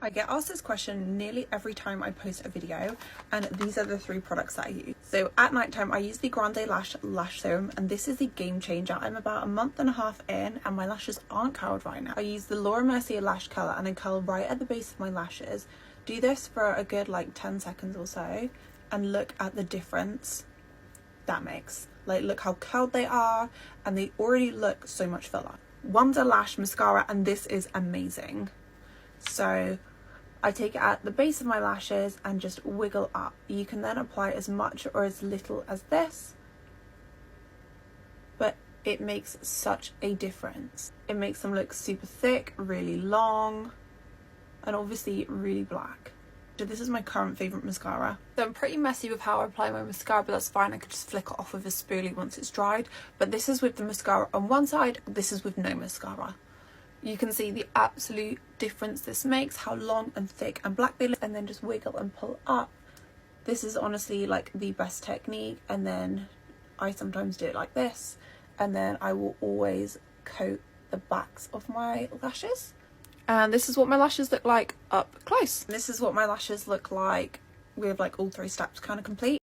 I get asked this question nearly every time I post a video, and these are the 3 products that I use. So at night time, I use the Grande Lash Serum, and this is the game changer. I'm about a month and a half in, and my lashes aren't curled right now. I use the Laura Mercier lash curler, and I curl right at the base of my lashes. Do this for a good like 10 seconds or so, and look at the difference that makes. Like, look how curled they are, and they already look so much fuller. Wonder Lash mascara, and this is amazing. So I take it at the base of my lashes and just wiggle up. You can then apply as much or as little as this, but it makes such a difference. It makes them look super thick, really long, and obviously really black. So this is my current favourite mascara. So I'm pretty messy with how I apply my mascara, but that's fine. I could just flick it off with a spoolie once it's dried. But this is with the mascara on one side, this is with no mascara. You can see the absolute difference this makes, how long and thick and black they look, and then just wiggle and pull up. This is honestly like the best technique. And then I sometimes do it like this, and then I will always coat the backs of my lashes. And this is what my lashes look like up close. This is what my lashes look like with like all 3 steps kind of complete.